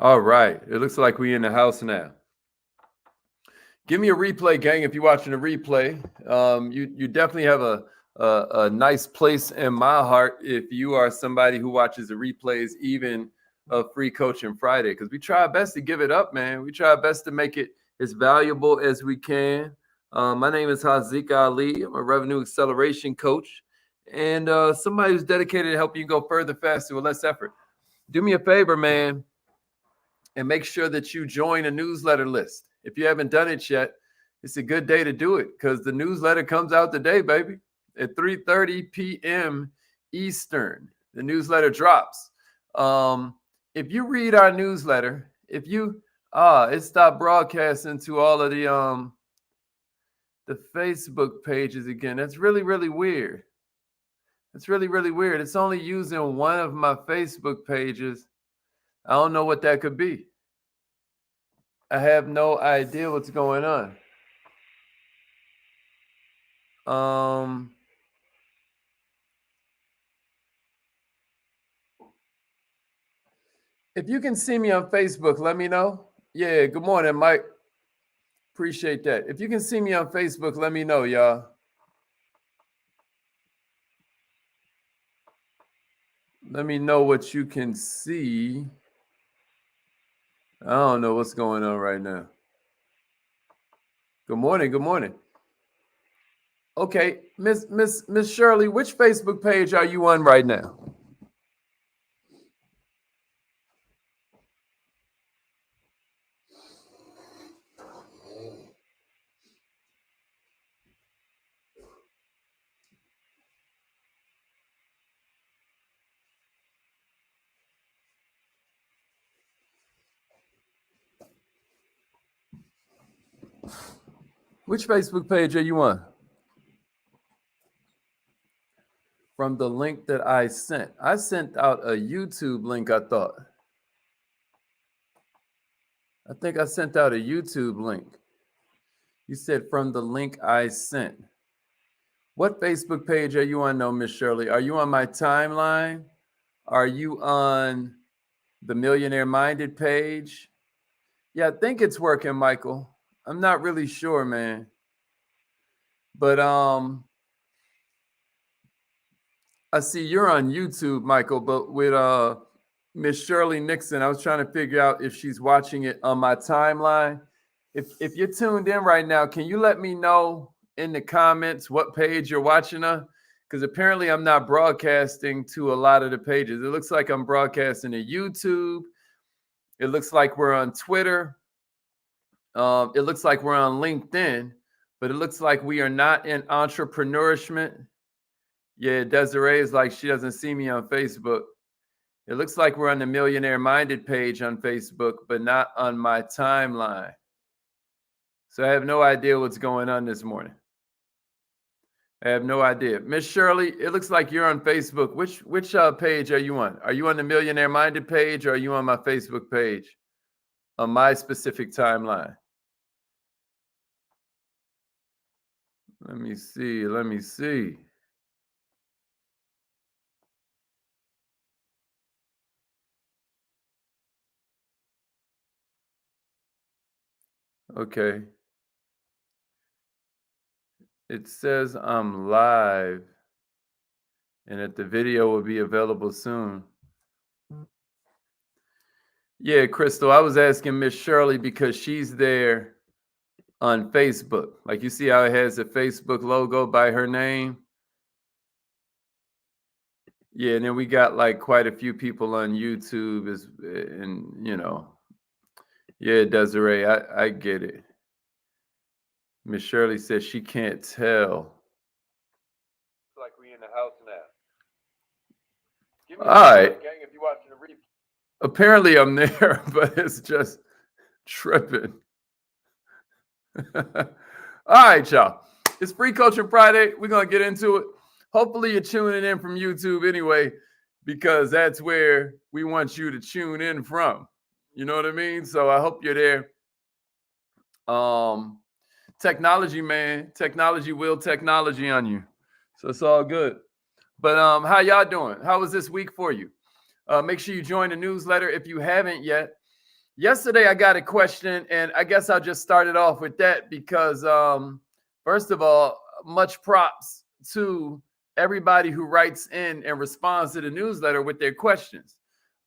All right. It looks like we in the house now. Give me a replay, gang, if you're watching a replay. You definitely have a nice place in my heart if you are somebody who watches the replays, even of Free Coaching Friday, because we try our best to give it up, man. We try our best to make it as valuable as we can. My name is Haziq Ali. I'm a revenue acceleration coach and somebody who's dedicated to help you go further, faster, with less effort. Do me a favor, man, and make sure that you join a newsletter list. If you haven't done it yet, it's a good day to do it because the newsletter comes out today, baby, at 3:30 p.m. Eastern. The newsletter drops. If you read our newsletter, if you it stopped broadcasting to all of the Facebook pages again. That's really, really weird. It's really, really weird. It's only using one of my Facebook pages. I don't know what that could be. I have no idea what's going on. If you can see me on Facebook, let me know. Yeah, good morning, Mike. Appreciate that. If you can see me on Facebook, let me know, y'all. Let me know what you can see. I don't know what's going on right now. Good morning. Good morning. Okay, Miss Shirley, which Facebook page are you on right now? Which Facebook page are you on? From the link that I sent. I sent out a YouTube link, I thought. I think I sent out a YouTube link. You said from the link I sent. What Facebook page are you on, though, Miss Shirley? Are you on my timeline? Are you on the Millionaire Minded page? Yeah, I think it's working, Michael. I'm not really sure, man. But I see you're on YouTube, Michael, but with Miss Shirley Nixon, I was trying to figure out if she's watching it on my timeline. If you're tuned in right now, can you let me know in the comments what page you're watching on? Because apparently I'm not broadcasting to a lot of the pages. It looks like I'm broadcasting to YouTube. It looks like we're on Twitter. It looks like we're on LinkedIn, but it looks like we are not in entrepreneurship. Yeah, Desiree is like she doesn't see me on Facebook. It looks like we're on the Millionaire Minded page on Facebook, but not on my timeline. So I have no idea what's going on this morning. I have no idea. Miss Shirley, it looks like you're on Facebook. Which page are you on? Are you on the Millionaire Minded page or are you on my Facebook page on my specific timeline? Let me see. Let me see. Okay. It says I'm live and that the video will be available soon. Yeah, Crystal, I was asking Miss Shirley because she's there on Facebook. Like you see how it has a Facebook logo by her name? Yeah, and then we got like quite a few people on YouTube and you know. Yeah, Desiree, I get it. Miss Shirley says she can't tell. It's like we in the house now. Give me all right, gang, if you watching the replay. Apparently I'm there, but it's just tripping. All right, y'all. It's Free Coaching Friday. We're going to get into it. Hopefully you're tuning in from YouTube anyway, because that's where we want you to tune in from. You know what I mean? So I hope you're there. Technology, man. Technology will technology on you. So it's all good. But how y'all doing? How was this week for you? Make sure you join the newsletter if you haven't yet. Yesterday, I got a question, and I guess I'll just start it off with that because, first of all, much props to everybody who writes in and responds to the newsletter with their questions.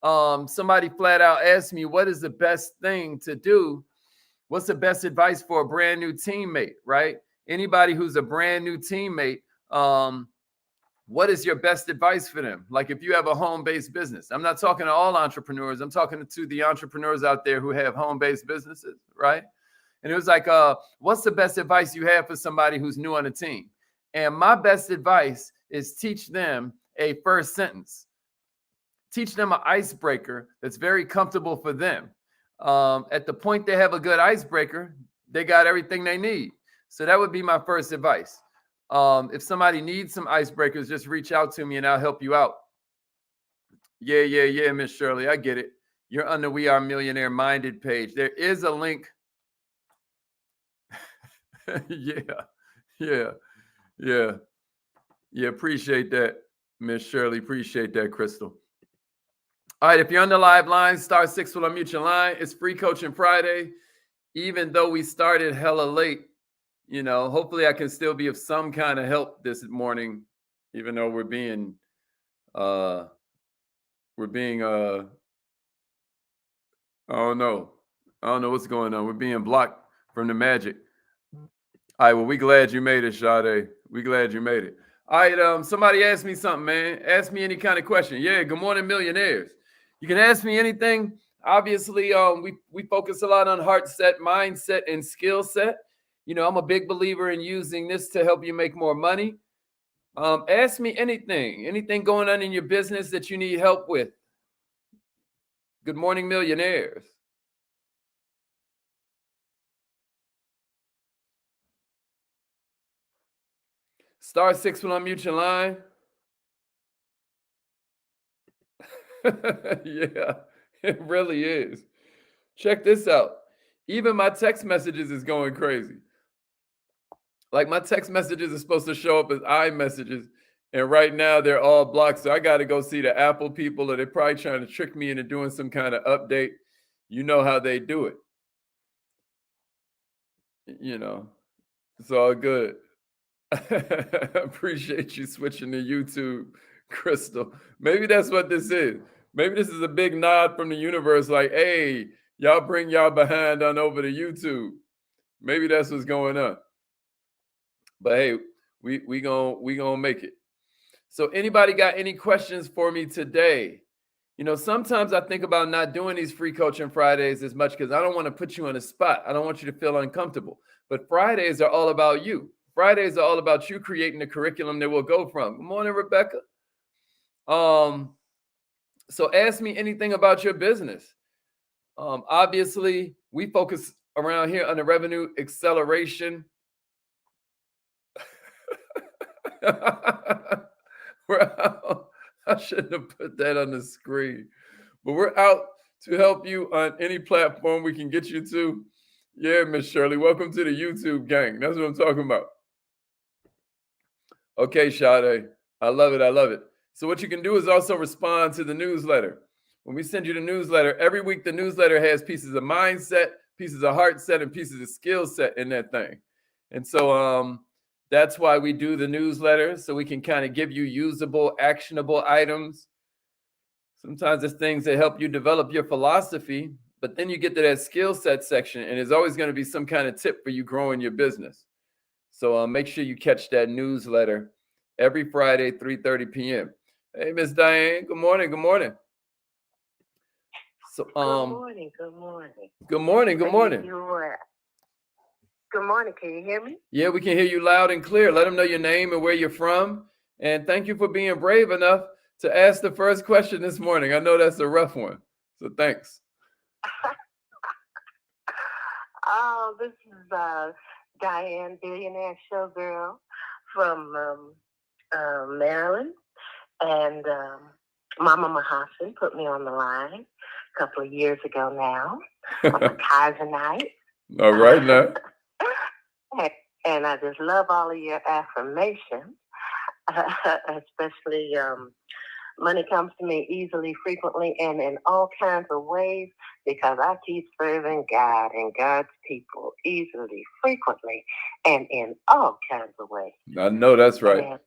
Somebody flat out asked me, what is the best thing to do? What's the best advice for a brand new teammate, right? Anybody who's a brand new teammate, what is your best advice for them? Like if you have a home-based business, I'm not talking to all entrepreneurs. I'm talking to the entrepreneurs out there who have home-based businesses, right? And it was like, what's the best advice you have for somebody who's new on a team? And my best advice is teach them a first sentence. Teach them an icebreaker that's very comfortable for them. At the point they have a good icebreaker, they got everything they need. So that would be my first advice. If somebody needs some icebreakers, just reach out to me and I'll help you out. Yeah, Miss Shirley, I get it. You're on the We Are Millionaire Minded page. There is a link. Yeah. Appreciate that, Miss Shirley. Appreciate that, Crystal. All right, if you're on the live line, *6 will unmute your line. It's Free Coaching Friday. Even though we started hella late, you know, hopefully I can still be of some kind of help this morning, even though we're being I don't know what's going on. We're being blocked from the magic. All right, well, we glad you made it, Sade. We glad you made it. All right, somebody asked me something, man. Ask me any kind of question. Yeah, good morning, millionaires. You can ask me anything. Obviously, we focus a lot on heart set, mindset, and skill set. You know, I'm a big believer in using this to help you make more money. Ask me anything going on in your business that you need help with. Good morning, millionaires. *6 will unmute your line. Yeah, it really is. Check this out. Even my text messages is going crazy. Like my text messages are supposed to show up as iMessages, and right now they're all blocked. So I got to go see the Apple people, or they're probably trying to trick me into doing some kind of update. You know how they do it. You know, it's all good. Appreciate you switching to YouTube, Crystal. Maybe that's what this is. Maybe this is a big nod from the universe, like, hey, y'all bring y'all behind on over to YouTube. Maybe that's what's going on. But hey, we gonna make it. So anybody got any questions for me today? You know, sometimes I think about not doing these Free Coaching Fridays as much because I don't want to put you on the spot. I don't want you to feel uncomfortable. But Fridays are all about you. Fridays are all about you creating the curriculum that we'll go from. Good morning, Rebecca. So ask me anything about your business. Obviously, we focus around here on the revenue acceleration. I shouldn't have put that on the screen. But we're out to help you on any platform we can get you to. Yeah, Miss Shirley, welcome to the YouTube gang. That's what I'm talking about. Okay, Sade, I love it. So what you can do is also respond to the newsletter. When we send you the newsletter, every week the newsletter has pieces of mindset, pieces of heart set, and pieces of skill set in that thing. And so that's why we do the newsletter, so we can kind of give you usable, actionable items. Sometimes it's things that help you develop your philosophy, but then you get to that skill set section, and there's always going to be some kind of tip for you growing your business. So make sure you catch that newsletter every Friday, 3:30 p.m. Hey, Miss Diane, good morning. So Good morning. Good morning. Good morning. Can you hear me? Yeah, we can hear you loud and clear. Let them know your name and where you're from. And thank you for being brave enough to ask the first question this morning. I know that's a rough one, so thanks. Oh, this is Diane, billionaire showgirl from Maryland. And Mama Mahasin put me on the line a couple of years ago now. I'm a Kaizenite. All right now. And I just love all of your affirmations, especially Money comes to me easily, frequently, and in all kinds of ways because I keep serving God and God's people easily, frequently, and in all kinds of ways. I know that's right. And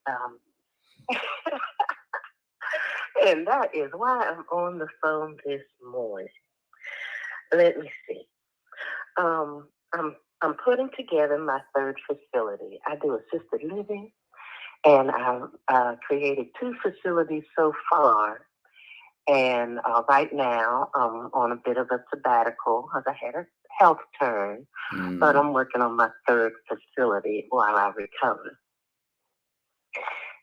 and that is why I'm on the phone this morning. Let me see. Um, I'm I'm putting together my third facility. I do assisted living, and I've created two facilities so far. And right now, I'm on a bit of a sabbatical because I had a health turn, but I'm working on my third facility while I recover.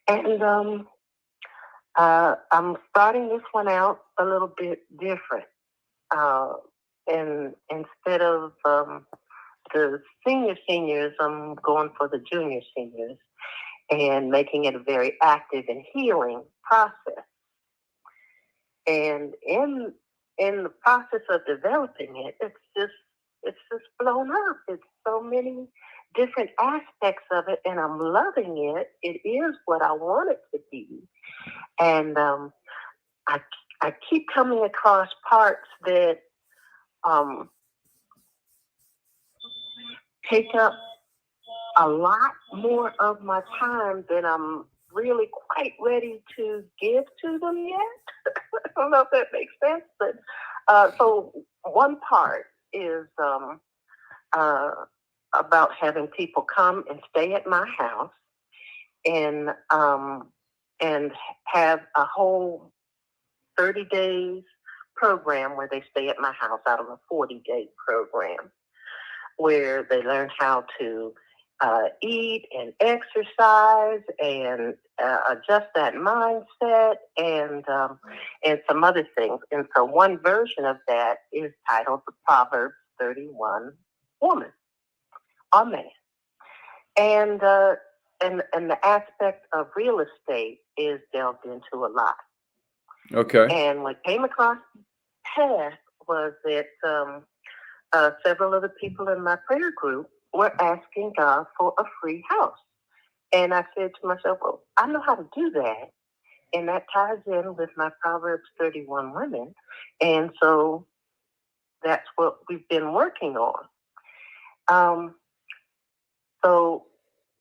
And I'm starting this one out a little bit different. And instead of the seniors, I'm going for the junior seniors and making it a very active and healing process. And in the process of developing it, it's just blown up. It's so many different aspects of it, and I'm loving it. It is what I want it to be, and I I keep coming across parts that um, take up a lot more of my time than I'm really quite ready to give to them yet. I don't know if that makes sense, but so one part is uh, about having people come and stay at my house and and have a whole 30 days program where they stay at my house out of a 40-day program where they learn how to eat and exercise and adjust that mindset and some other things. And so one version of that is titled the Proverbs 31 Woman or Man. And and the aspect of real estate is delved into a lot. Okay. And what came across the path was that several of the people in my prayer group were asking God for a free house. And I said to myself, well, I know how to do that. And that ties in with my Proverbs 31 women. And so that's what we've been working on. Um, so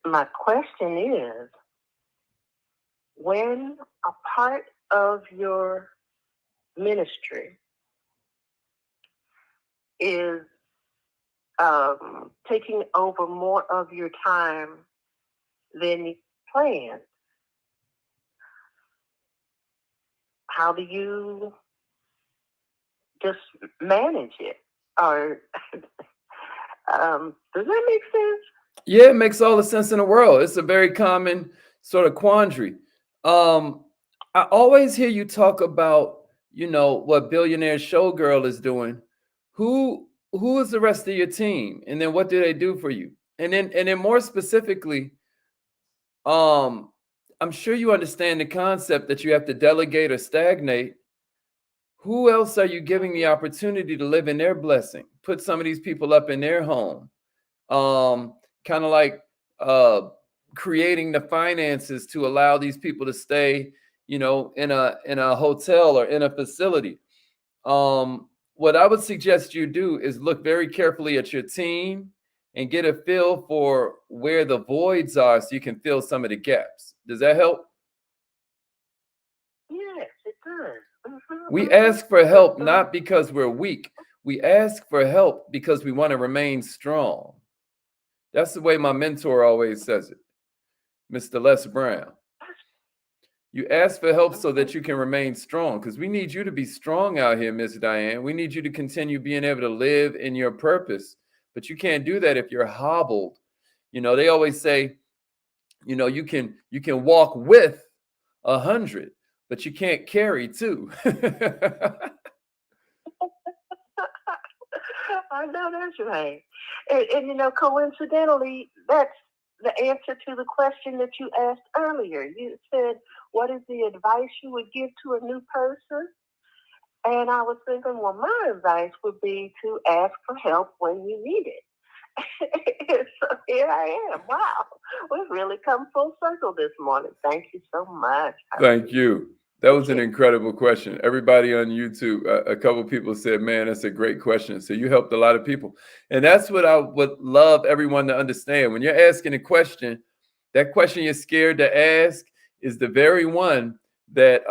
my question is, when a part of your ministry is taking over more of your time than you planned, how do you just manage it? Or does that make sense? Yeah, it makes all the sense in the world. It's a very common sort of quandary. Um, I always hear you talk about, what Billionaire Showgirl is doing. Who is the rest of your team? And then what do they do for you? And then more specifically, um, I'm sure you understand the concept that you have to delegate or stagnate. Who else are you giving the opportunity to live in their blessing? Put some of these people up in their home. um, Kind of like uh, creating the finances to allow these people to stay, in a hotel or in a facility. What I would suggest you do is look very carefully at your team and get a feel for where the voids are so you can fill some of the gaps. Does that help? Yes, it does. We ask for help not because we're weak. We ask for help because we want to remain strong. That's the way my mentor always says it, Mr. Les Brown. You ask for help so that you can remain strong because we need you to be strong out here, Miss Diane. We need you to continue being able to live in your purpose. But you can't do that if you're hobbled. They always say, you can walk with 100, but you can't carry two. I know that's right. And coincidentally, that's the answer to the question that you asked earlier. You said, what is the advice you would give to a new person? And I was thinking, well, my advice would be to ask for help when you need it. So here I am. Wow. We've really come full circle this morning. Thank you so much. Thank you. That was an incredible question. Everybody on YouTube, a couple people said, man, that's a great question. So you helped a lot of people. And that's what I would love everyone to understand. When you're asking a question, that question you're scared to ask is the very one that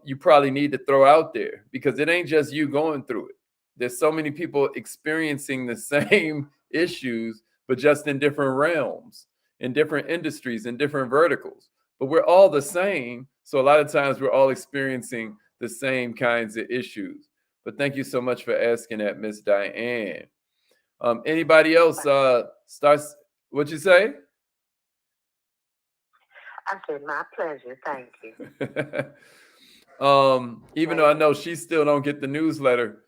you probably need to throw out there, because it ain't just you going through it. There's so many people experiencing the same issues, but just in different realms, in different industries, in different verticals. But we're all the same. So a lot of times we're all experiencing the same kinds of issues. But thank you so much for asking that, Miss Diane. Anybody else starts? What'd you say? I said, my pleasure. Thank you. Even though I know she still don't get the newsletter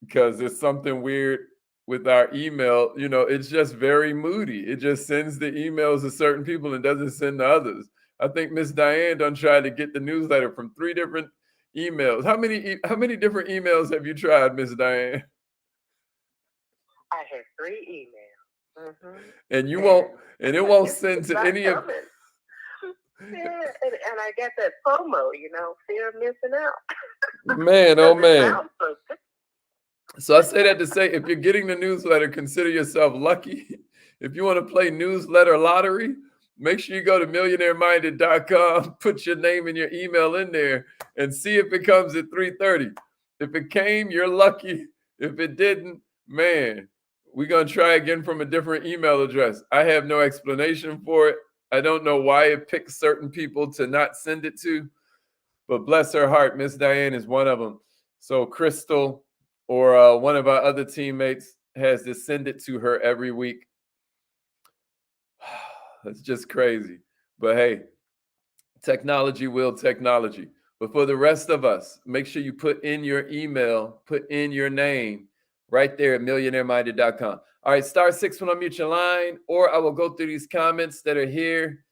because there's something weird with our email. You know, it's just very moody. It just sends the emails to certain people and doesn't send to others. I think Miss Diane done tried to get the newsletter from 3 different emails. How many different emails have you tried, Miss Diane? I had 3 emails. Mm-hmm. And you won't, and it won't send to any of. Yeah, and I got that FOMO, fear of missing out. Man, oh man. So I say that to say, if you're getting the newsletter, consider yourself lucky. If you want to play newsletter lottery, make sure you go to millionaireminded.com, put your name and your email in there, and see if it comes at 3:30. If it came, you're lucky. If it didn't, man, we're going to try again from a different email address. I have no explanation for it. I don't know why it picks certain people to not send it to, but bless her heart, Miss Diane is one of them. So Crystal or one of our other teammates has to send it to her every week. That's just crazy. But hey, technology will technology. But for the rest of us, make sure you put in your email, put in your name right there at millionaireminded.com. All right, star 6 when I mute your line, or I will go through these comments that are here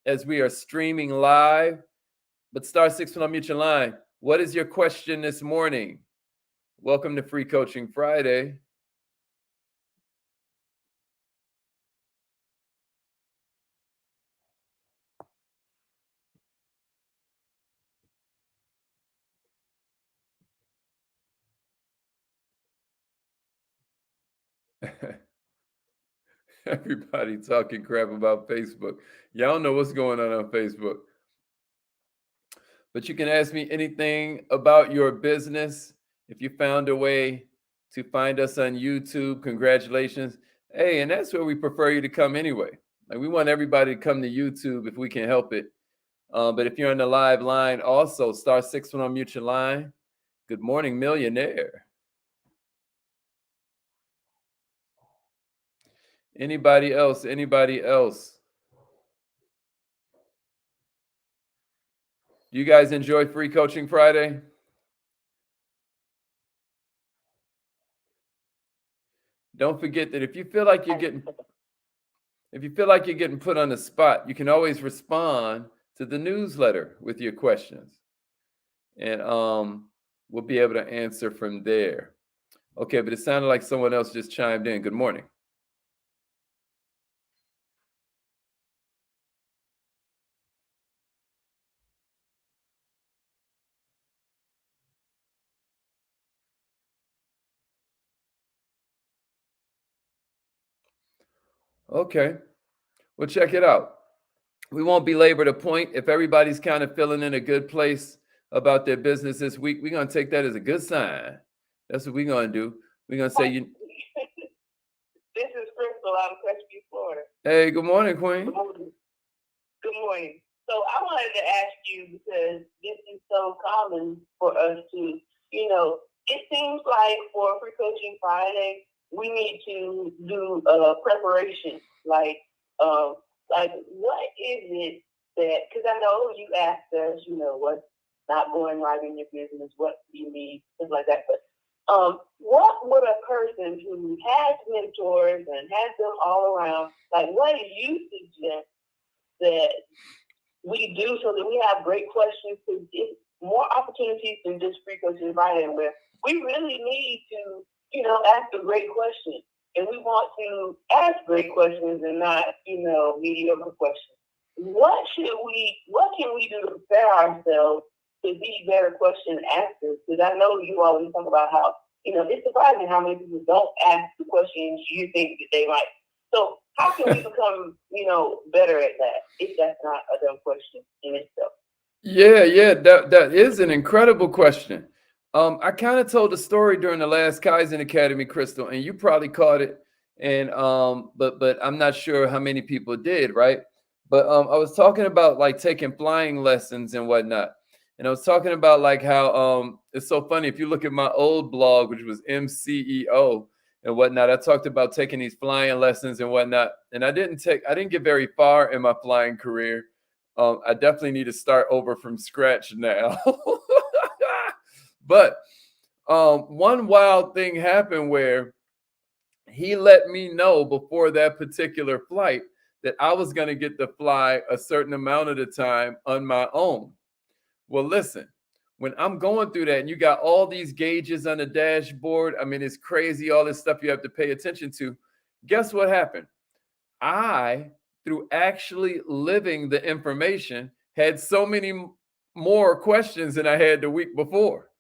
as we are streaming live. But star 6 when I mute your line. What is your question this morning? Welcome to Free Coaching Friday. Everybody talking crap about Facebook. Y'all know what's going on Facebook. But you can ask me anything about your business. If you found a way to find us on YouTube, congratulations. Hey, and that's where we prefer you to come anyway. Like, we want everybody to come to YouTube if we can help it. But if you're on the live line, also star 6 when I mute your line. Good morning, millionaire. Anybody else? Anybody else? Do you guys enjoy Free Coaching Friday? Don't forget that if you feel like you're getting put on the spot, you can always respond to the newsletter with your questions. And we'll be able to answer from there. Okay, but it sounded like someone else just chimed in. Good morning. Okay, well, check it out. We won't belabor the point. If everybody's kind of feeling in a good place about their business this week, we're going to take that as a good sign. That's what we're going to do. We're going to say, This is Crystal out of Crestview, Florida. Hey, good morning, Queen. Good morning. So I wanted to ask you, because this is so common for us to, it seems like for Free Coaching Friday, we need to do preparation. Like what is it that, because I know you asked us, what's not going right in your business, what do you need, things like that. But what would a person who has mentors and has them all around, like what do you suggest that we do so that we have great questions to get more opportunities than just Free Coaching Friday, where we really need to, ask a great question. And we want to ask great questions and not, mediocre questions. what can we do to prepare ourselves to be better question askers? Because I know you always talk about how, it's surprising how many people don't ask the questions you think that they might. So how can we become, better at that if that's not a dumb question in itself? Yeah, that is an incredible question. I kind of told the story during the last Kaizen Academy, Crystal, and you probably caught it. And but I'm not sure how many people did, right? But I was talking about like taking flying lessons and whatnot. And I was talking about like how it's so funny. If you look at my old blog, which was MCEO and whatnot, I talked about taking these flying lessons and whatnot. And I didn't get very far in my flying career. I definitely need to start over from scratch now. But one wild thing happened where he let me know before that particular flight that I was going to get to fly a certain amount of the time on my own. Well, listen, when I'm going through that and you got all these gauges on the dashboard, I mean, it's crazy, all this stuff you have to pay attention to. Guess what happened? I, through actually living the information, had so many more questions than I had the week before.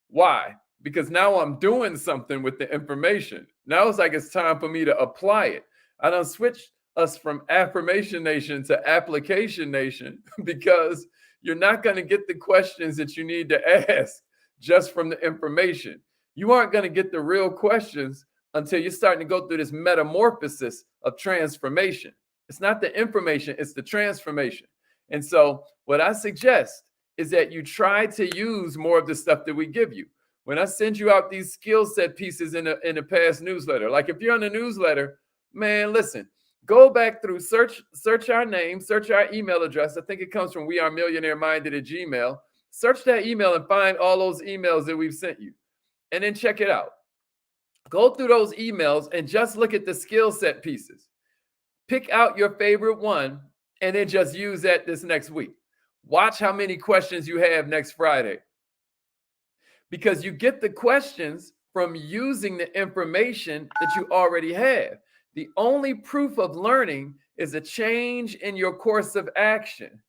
Why? Because now I'm doing something with the information. Now it's like it's time for me to apply it. I done switched us from affirmation nation to application nation because you're not going to get the questions that you need to ask just from the information. You aren't going to get the real questions until you're starting to go through this metamorphosis of transformation. It's not the information, it's the transformation. And so, what I suggest is that you try to use more of the stuff that we give you. When I send you out these skill set pieces in a past newsletter, like if you're on the newsletter, man, listen, go back through, search our name, search our email address. I think it comes from wearemillionaireminded at Gmail. Search that email and find all those emails that we've sent you, and then check it out. Go through those emails and just look at the skill set pieces. Pick out your favorite one and then just use that this next week. Watch how many questions you have next Friday. Because you get the questions from using the information that you already have. The only proof of learning is a change in your course of action.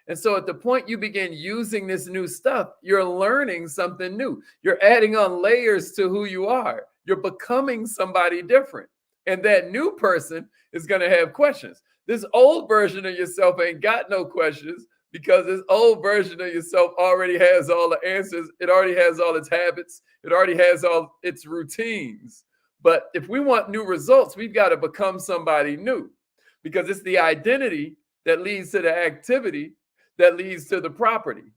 And so at the point you begin using this new stuff, you're learning something new. You're adding on layers to who you are. You're becoming somebody different. And that new person is going to have questions. This old version of yourself ain't got no questions because this old version of yourself already has all the answers. It already has all its habits. It already has all its routines. But if we want new results, we've got to become somebody new because it's the identity that leads to the activity that leads to the property.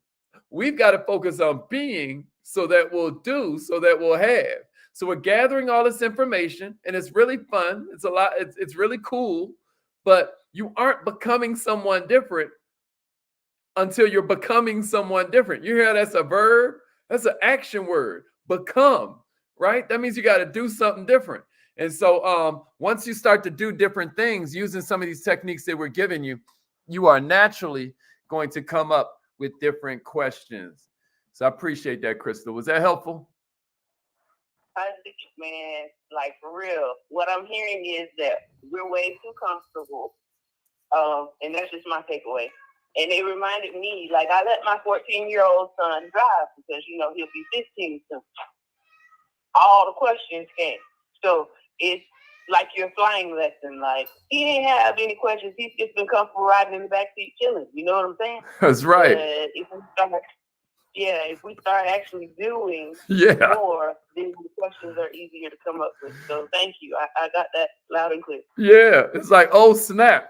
We've got to focus on being so that we'll do, so that we'll have. So we're gathering all this information and it's really fun. It's a lot. It's really cool, but you aren't becoming someone different until you're becoming someone different. You hear that's a verb? That's an action word. Become, right? That means you got to do something different. And so once you start to do different things using some of these techniques that we're giving you, you are naturally going to come up with different questions. So I appreciate that, Crystal. Was that helpful? I think, man, like for real, what I'm hearing is that we're way too comfortable. And that's just my takeaway. And it reminded me, like, I let my 14-year-old son drive because, he'll be 15 soon. All the questions came. So it's like your flying lesson. Like, he didn't have any questions. He's just been comfortable riding in the backseat chilling. You know what I'm saying? That's right. If we start actually doing more, then the questions are easier to come up with. So thank you. I got that loud and clear. Yeah, it's like, oh snap.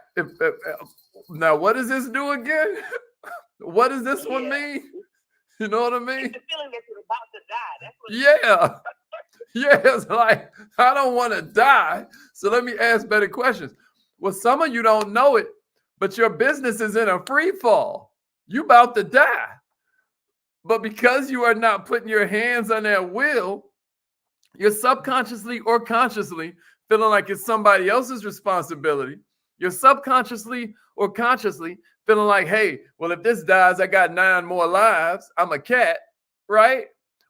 Now what does this do again? What does this one mean? You know what I mean? It's the feeling that you're about to die. That's what Yeah, it's like, I don't want to die. So let me ask better questions. Well, some of you don't know it, but your business is in a free fall. You about to die. But because you are not putting your hands on that wheel, you're subconsciously or consciously feeling like it's somebody else's responsibility. You're subconsciously or consciously feeling like, hey, well, if this dies, I got 9 more lives. I'm a cat, right?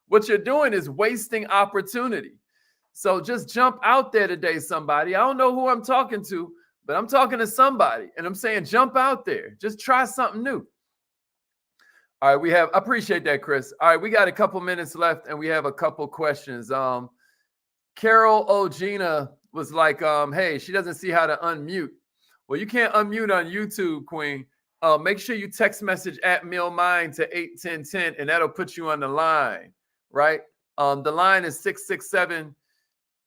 What you're doing is wasting opportunity. So just jump out there today, somebody. I don't know who I'm talking to, but I'm talking to somebody and I'm saying, jump out there. Just try something new. All right, I appreciate that, Chris. All right, we got a couple minutes left and we have a couple questions. Carol Ogina was like, hey, she doesn't see how to unmute. Well, you can't unmute on YouTube, Queen. Make sure you text message at MillMine to 81010 and that'll put you on the line, right? The line is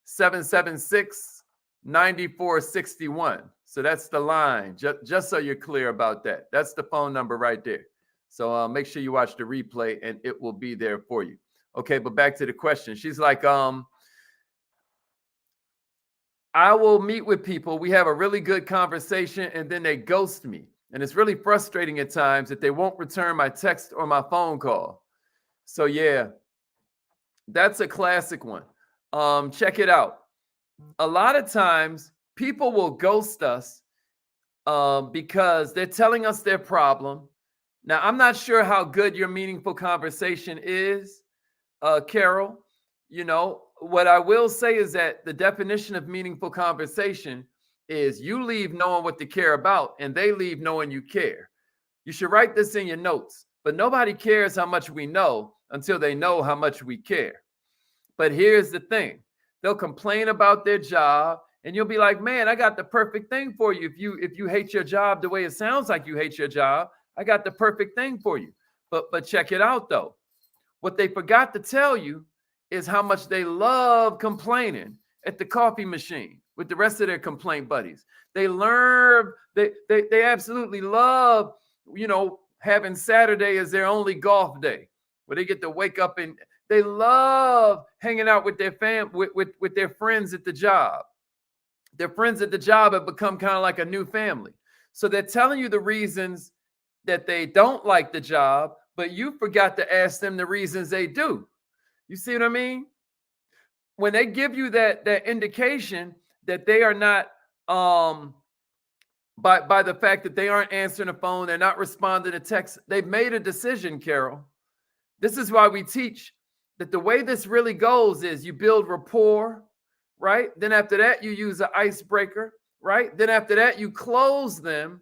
667-776-9461. So that's the line, just so you're clear about that. That's the phone number right there. So make sure you watch the replay and it will be there for you. Okay, but back to the question. She's like, I will meet with people. We have a really good conversation and then they ghost me. And it's really frustrating at times that they won't return my text or my phone call. So yeah, that's a classic one. Check it out. A lot of times people will ghost us because they're telling us their problem. Now, I'm not sure how good your meaningful conversation is, Carol. You know, what I will say is that the definition of meaningful conversation is you leave knowing what they care about and they leave knowing you care. You should write this in your notes, but nobody cares how much we know until they know how much we care. But here's the thing. They'll complain about their job and you'll be like, man, I got the perfect thing for you. If you hate your job the way it sounds like you hate your job, I got the perfect thing for you. But check it out though. What they forgot to tell you is how much they love complaining at the coffee machine with the rest of their complaint buddies. They absolutely love, you know, having Saturday as their only golf day where they get to wake up and they love hanging out with their with their friends at the job. Their friends at the job have become kind of like a new family. So they're telling you the reasons that they don't like the job, but you forgot to ask them the reasons they do. You see what I mean? When they give you that indication that they are not, by the fact that they aren't answering the phone, they're not responding to texts, they've made a decision, Carol. This is why we teach that the way this really goes is you build rapport, right? Then after that, you use an icebreaker, right? Then after that, you close them.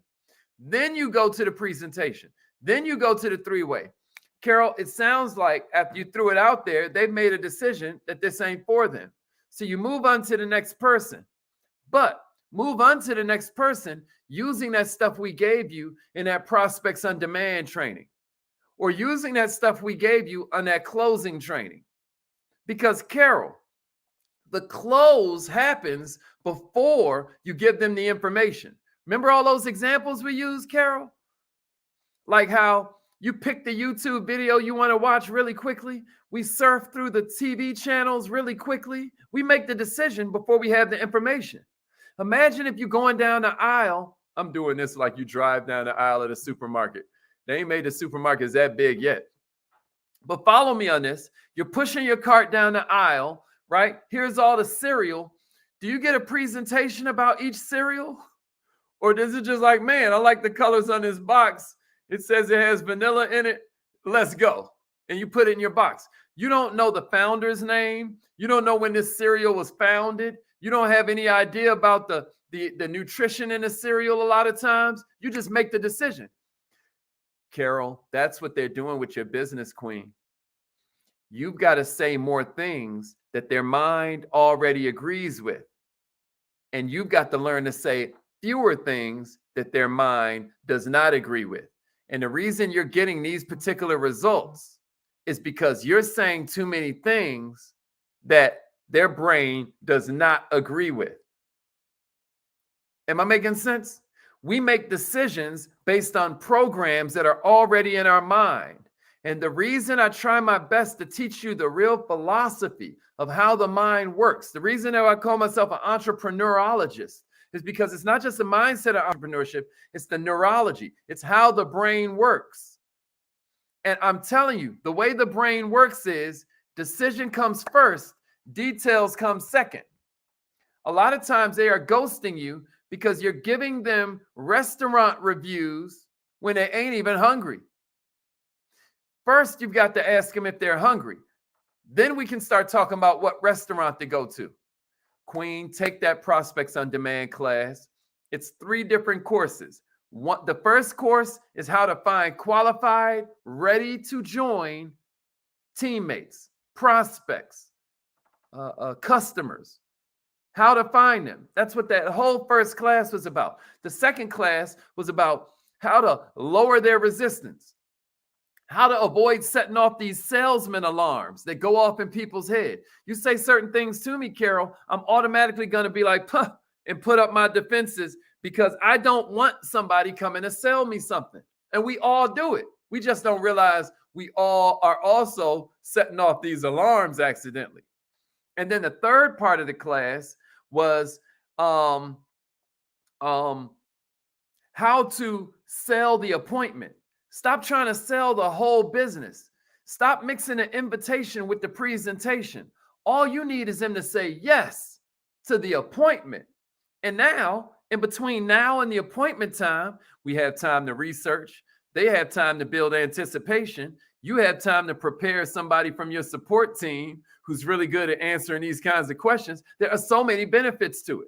Then you go to the presentation. Then you go to the three-way. Carol, it sounds like after you threw it out there, they've made a decision that this ain't for them. So you move on to the next person. But move on to the next person using that stuff we gave you in that Prospects on Demand training, or using that stuff we gave you on that closing training. Because Carol, the close happens before you give them the information. Remember all those examples we used, Carol? Like how you pick the YouTube video you want to watch really quickly. We surf through the TV channels really quickly. We make the decision before we have the information. Imagine if you're going down the aisle. I'm doing this like you drive down the aisle at a supermarket. They ain't made the supermarkets that big yet. But follow me on this. You're pushing your cart down the aisle, right? Here's all the cereal. Do you get a presentation about each cereal? Or does it just like, man, I like the colors on this box. It says it has vanilla in it. Let's go. And you put it in your box. You don't know the founder's name. You don't know when this cereal was founded. You don't have any idea about the nutrition in the cereal a lot of times. You just make the decision. Carol, that's what they're doing with your business, Queen. You've got to say more things that their mind already agrees with. And you've got to learn to say fewer things that their mind does not agree with. And the reason you're getting these particular results is because you're saying too many things that their brain does not agree with. Am I making sense? We make decisions based on programs that are already in our mind. And the reason I try my best to teach you the real philosophy of how the mind works, the reason that I call myself an entrepreneurologist, is because it's not just the mindset of entrepreneurship, it's the neurology. It's how the brain works. And I'm telling you, the way the brain works is decision comes first, details come second. A lot of times they are ghosting you because you're giving them restaurant reviews when they ain't even hungry. First, you've got to ask them if they're hungry. Then we can start talking about what restaurant to go to. Queen, take that Prospects on Demand class. It's 3 different courses. The first course is how to find qualified, ready to join teammates, prospects, customers, how to find them. That's what that whole first class was about. The second class was about how to lower their resistance, how to avoid setting off these salesman alarms that go off in people's head. You say certain things to me, Carol, I'm automatically going to be like, puh, and put up my defenses because I don't want somebody coming to sell me something. And we all do it. We just don't realize we all are also setting off these alarms accidentally. And then the third part of the class was how to sell the appointment. Stop trying to sell the whole business. Stop mixing the invitation with the presentation. All you need is them to say yes to the appointment. And now, in between now and the appointment time, we have time to research. They have time to build anticipation. You have time to prepare somebody from your support team who's really good at answering these kinds of questions. There are so many benefits to it.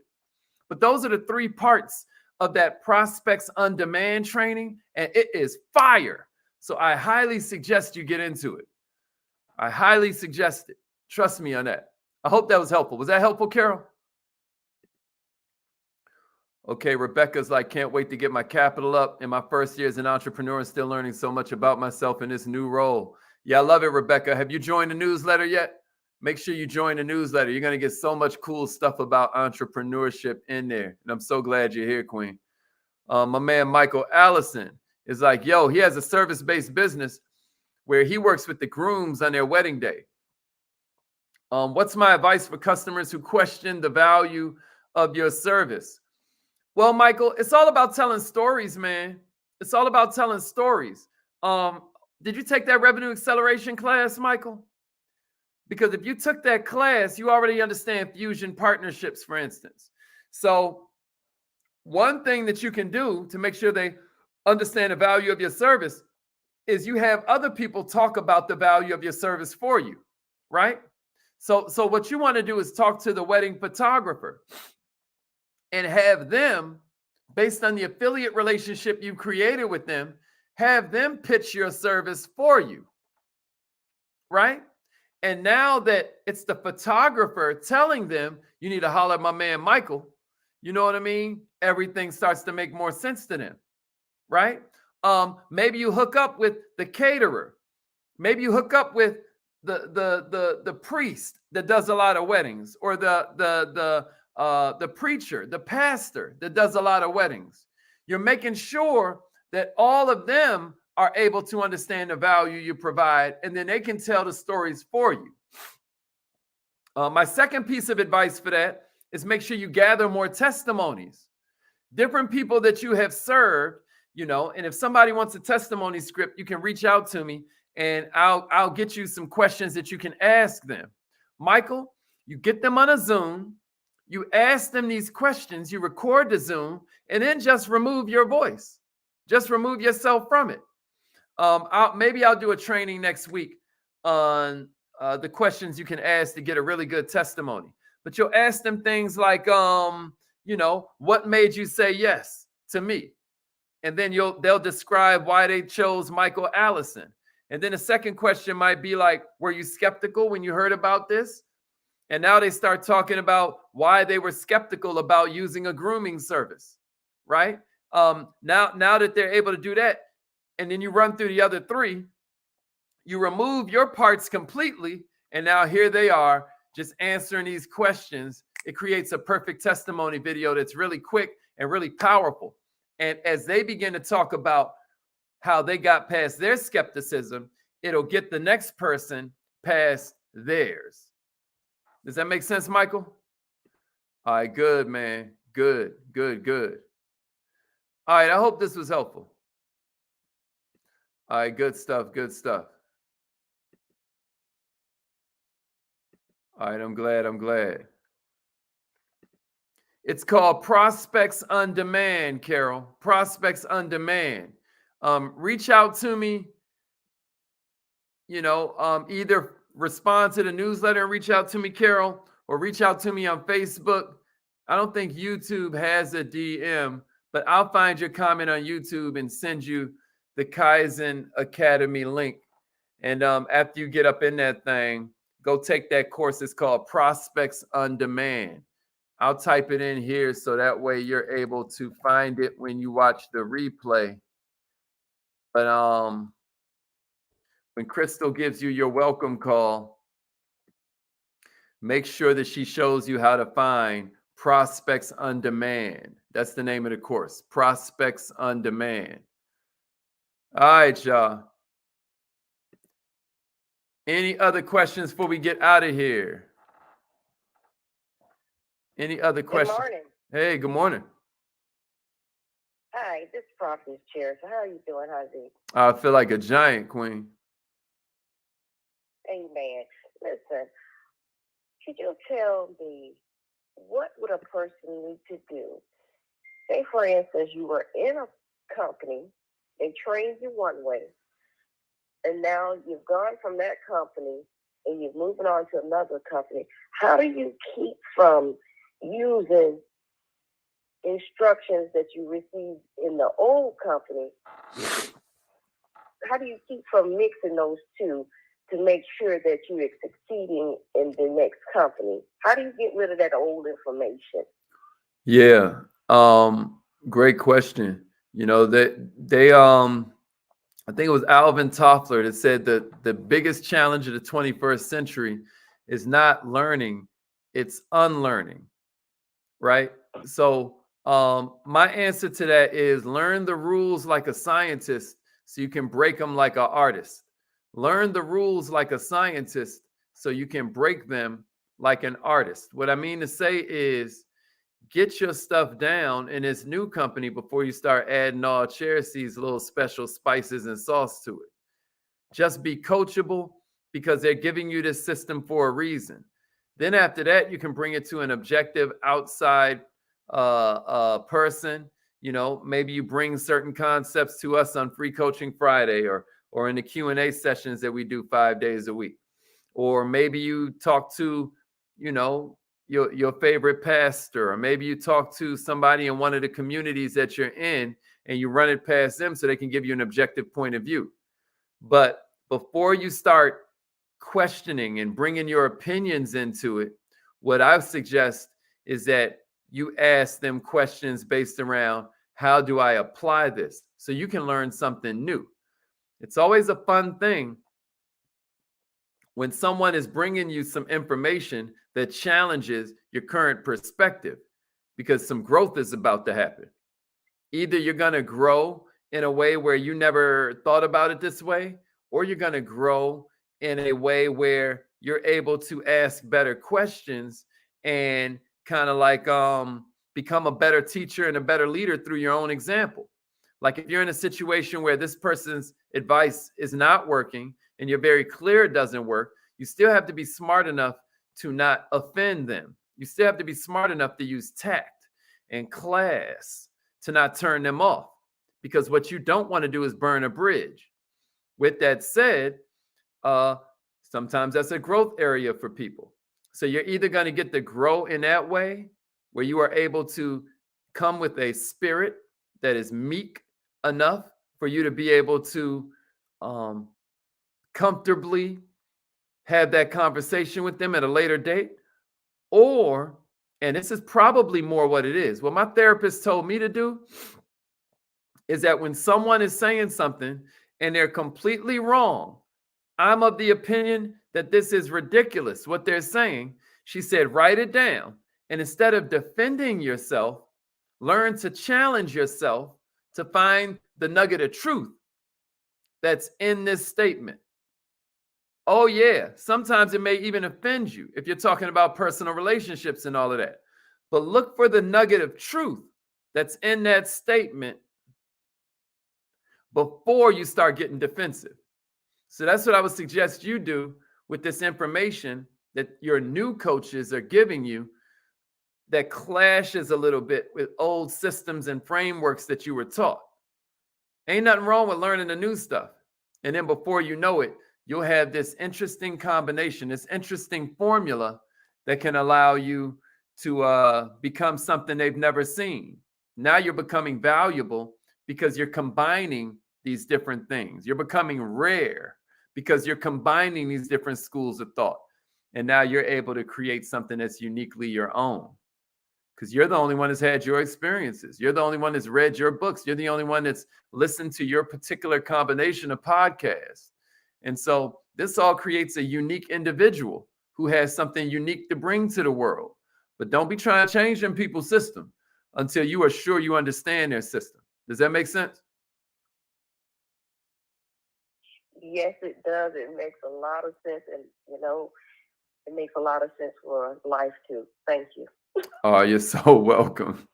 But those are the 3 parts of that Prospects on Demand training, and it is fire. So I highly suggest you get into it. I highly suggest it. Trust me on that. I hope that was helpful. Was that helpful, Carol? Okay, Rebecca's like, can't wait to get my capital up in my first year as an entrepreneur and still learning so much about myself in this new role. Yeah, I love it, Rebecca. Have you joined the newsletter yet? Make sure you join the newsletter. You're going to get so much cool stuff about entrepreneurship in there. And I'm so glad you're here, Queen. My man, Michael Allison, is like, yo, he has a service-based business where he works with the grooms on their wedding day. What's my advice for customers who question the value of your service? Well, Michael, it's all about telling stories, man. It's all about telling stories. Did you take that revenue acceleration class, Michael? Because if you took that class, you already understand fusion partnerships, for instance. So one thing that you can do to make sure they understand the value of your service is you have other people talk about the value of your service for you, right? So what you want to do is talk to the wedding photographer and have them, based on the affiliate relationship you created with them, have them pitch your service for you, right? And now that it's the photographer telling them, you need to holler at my man, Michael, you know what I mean? Everything starts to make more sense to them, right? Maybe you hook up with the caterer. Maybe you hook up with the priest that does a lot of weddings, or the preacher, the pastor that does a lot of weddings. You're making sure that all of them are able to understand the value you provide, and then they can tell the stories for you. My second piece of advice for that is make sure you gather more testimonies. Different people that you have served, and if somebody wants a testimony script, you can reach out to me and I'll get you some questions that you can ask them. Michael, you get them on a Zoom, you ask them these questions, you record the Zoom, and then just remove your voice. Just remove yourself from it. Maybe I'll do a training next week on the questions you can ask to get a really good testimony. But you'll ask them things like, what made you say yes to me? And then they'll describe why they chose Michael Allison. And then the second question might be like, were you skeptical when you heard about this? And now they start talking about why they were skeptical about using a grooming service, right? Now that they're able to do that, and then you run through the other 3, you remove your parts completely, and now here they are just answering these questions. It creates a perfect testimony video that's really quick and really powerful. And as they begin to talk about how they got past their skepticism, it'll get the next person past theirs. Does that make sense, Michael? All right, good, man. Good. All right, I hope this was helpful. All right, good stuff. All right, I'm glad. It's called Prospects on Demand, Carol. Prospects on Demand. Reach out to me, either respond to the newsletter and reach out to me, Carol, or reach out to me on Facebook. I don't think YouTube has a DM, but I'll find your comment on YouTube and send you the Kaizen Academy link. And after you get up in that thing, go take that course. It's called Prospects on Demand. I'll type it in here so that way you're able to find it when you watch the replay. But when Crystal gives you your welcome call, make sure that she shows you how to find Prospects on Demand. That's the name of the course, Prospects on Demand. All right, y'all. Any other questions before we get out of here? Any other questions? Good morning. Hey, good morning. Hi, this is Prophet's Chair. So how are you doing, Haziq? I feel like a giant, Queen. Amen. Listen, could you tell me what would a person need to do? Say, for instance, you were in a company, they trained you one way, and now you've gone from that company and you're moving on to another company. How do you keep from using instructions that you received in the old company? How do you keep from mixing those two to make sure that you're succeeding in the next company? How do you get rid of that old information? Yeah. Great question. You know, they I think it was Alvin Toffler that said that the biggest challenge of the 21st century is not learning, it's unlearning. Right? So my answer to that is learn the rules like a scientist so you can break them like an artist. Learn the rules like a scientist so you can break them like an artist. What I mean to say is get your stuff down in this new company before you start adding all Cheroksee's little special spices and sauce to it. Just be coachable because they're giving you this system for a reason. Then after that, you can bring it to an objective outside person. You know, maybe you bring certain concepts to us on Free Coaching Friday or in the Q&A sessions that we do 5 days a week. Or maybe you talk to, you know, your favorite pastor, or maybe you talk to somebody in one of the communities that you're in and you run it past them so they can give you an objective point of view. But before you start questioning and bringing your opinions into it, what I suggest is that you ask them questions based around how do I apply this so you can learn something new. It's always a fun thing when someone is bringing you some information that challenges your current perspective, because some growth is about to happen. Either you're going to grow in a way where you never thought about it this way, or you're going to grow in a way where you're able to ask better questions and kind of like become a better teacher and a better leader through your own example. Like if you're in a situation where this person's advice is not working and you're very clear it doesn't work, you still have to be smart enough to not offend them. You still have to be smart enough to use tact and class to not turn them off, because what you don't want to do is burn a bridge. With that said, sometimes that's a growth area for people. So you're either going to get to grow in that way where you are able to come with a spirit that is meek enough for you to be able to comfortably have that conversation with them at a later date. Or, and this is probably more what it is, what my therapist told me to do is that when someone is saying something and they're completely wrong, I'm of the opinion that this is ridiculous, what they're saying. She said, write it down. And instead of defending yourself, learn to challenge yourself to find the nugget of truth that's in this statement. Oh, yeah. Sometimes it may even offend you if you're talking about personal relationships and all of that. But look for the nugget of truth that's in that statement before you start getting defensive. So that's what I would suggest you do with this information that your new coaches are giving you that clashes a little bit with old systems and frameworks that you were taught. Ain't nothing wrong with learning the new stuff. And then before you know it, you'll have this interesting combination, this interesting formula that can allow you to become something they've never seen. Now you're becoming valuable because you're combining these different things. You're becoming rare because you're combining these different schools of thought. And now you're able to create something that's uniquely your own, because you're the only one that's had your experiences. You're the only one that's read your books. You're the only one that's listened to your particular combination of podcasts. And so this all creates a unique individual who has something unique to bring to the world. But don't be trying to change them people's system until you are sure you understand their system. Does that make sense? Yes, it does. It makes a lot of sense. And, it makes a lot of sense for life, too. Thank you. Oh, you're so welcome.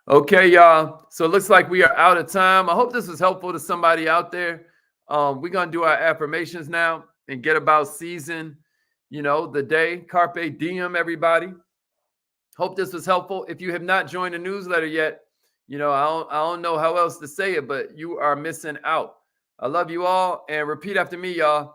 Okay, y'all. So it looks like we are out of time. I hope this was helpful to somebody out there. We're going to do our affirmations now and get about season, the day. Carpe diem, everybody. Hope this was helpful. If you have not joined the newsletter yet, I don't know how else to say it, but you are missing out. I love you all. And repeat after me, y'all.